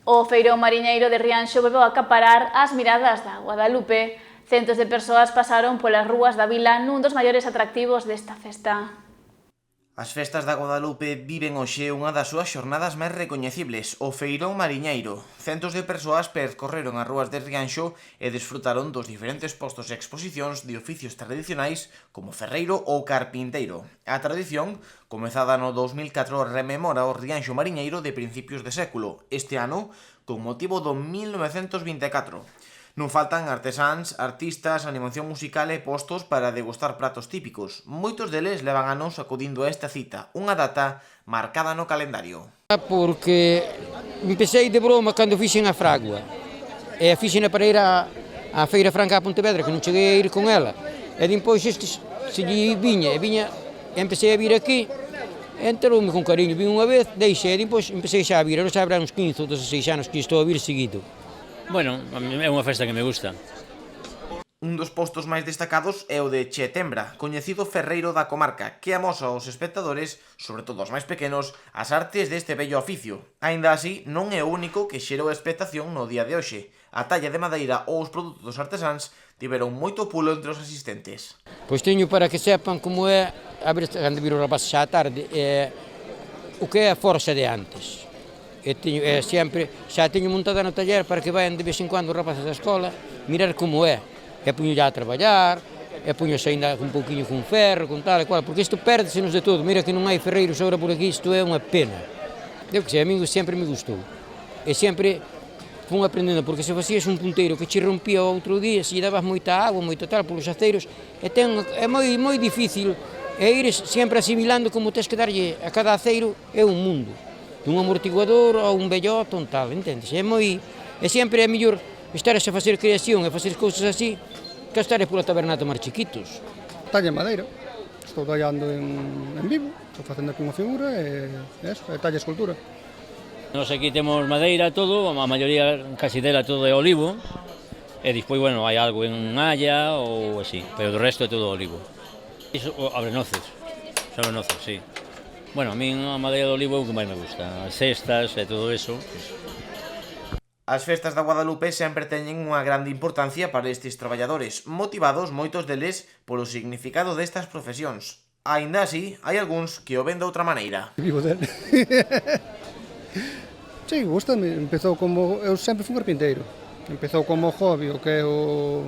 O feirón mariñeiro de Rianxo volveu a acaparar as miradas da Guadalupe. Centos de persoas pasaron polas rúas da vila nun dos maiores atractivos desta festa. As festas da Guadalupe viven hoxe unha das súas xornadas máis recoñecibles, o feirón mariñeiro. Centos de persoas percorreron as rúas de Rianxo e desfrutaron dos diferentes postos e exposicións de oficios tradicionais como ferreiro ou carpinteiro. A tradición, comezada no 2004, rememora o Rianxo mariñeiro de principios de século, este ano con motivo do 1924. Non faltan artesáns, artistas, animación musical e postos para degustar pratos típicos. Moitos deles levan anos acudindo a esta cita, unha data marcada no calendario. Porque empecé de broma cando fixen a fragua. E a fixen para ir á Feira Franca a Pontevedra, que non cheguei a ir con ela. E depois estes se lle viña, e empecé a vir aquí. Enteroume con cariño, vim unha vez, deixei, e depois empecé xa a vir. Agora xa habrá uns 15 ou 16 anos que estou a vir seguido. Bueno, é unha festa que me gusta. Un dos postos máis destacados é o de Chetembra, coñecido ferreiro da comarca, que amosa aos espectadores, sobre todo aos máis pequenos, as artes deste bello oficio. Aínda así, non é o único que xerou expectación no día de hoxe. A talla de madeira ou os produtos artesáns tiveron moito pulo entre os asistentes. Pois teño para que sepan como é, a ver, cando vir o rapaz xa a tarde, o que é a forza de antes. Sempre, xa teño montada no taller para que vayan de vez en cuando os rapaces da escola mirar como é. E puño a traballar, e puño ainda un pouquinho con ferro, con tal e cual, porque isto perde-se-nos de todo. Mira que non hai ferreiros agora por aquí, isto é unha pena. Eu que sei, a mí sempre me gustou. E sempre fun aprendendo, porque se facías un punteiro que che rompía o outro día, se lle dabas moita agua, moita tal, polos aceiros, é moi difícil, e ires sempre asimilando como tens que darlle a cada aceiro, é un mundo. Un amortiguador ou un vellote ou un tal, entendes? E sempre é mellor estares a facer creación e facer cousas así que estares pola taberna a tomar chiquitos. Talla en madeira, estou tallando en vivo, estou facendo aquí unha figura e talla escultura. Nos aquí temos madeira todo, a maioría casi dela todo é olivo, e despois, bueno, hai algo en haya ou así, pero do resto é todo olivo. Iso, abrenoces, sí. Bueno, a min a madeira de olivo é o que máis me gusta, as cestas e todo eso. As festas da Guadalupe sempre teñen unha grande importancia para estes traballadores, motivados moitos deles polo significado destas profesións. Aínda así, hai algúns que o ven de outra maneira. Vivo del. Sí, gustame, empezou como... Eu sempre fui carpinteiro. Empezou como hobby, o que é o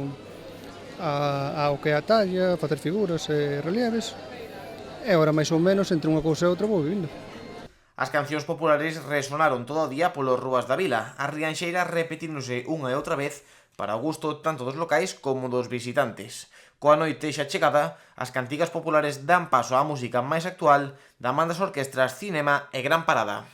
que é a talla, facer figuras e relieves. E agora, máis ou menos, entre unha cousa e outra vou vivindo. As cancións populares resonaron todo o día polas rúas da vila, as rianxeiras repetíndose unha e outra vez para o gusto tanto dos locais como dos visitantes. Coa noite xa chegada, as cantigas populares dan paso á música máis actual da man das orquestras Cinema e Gran Parada.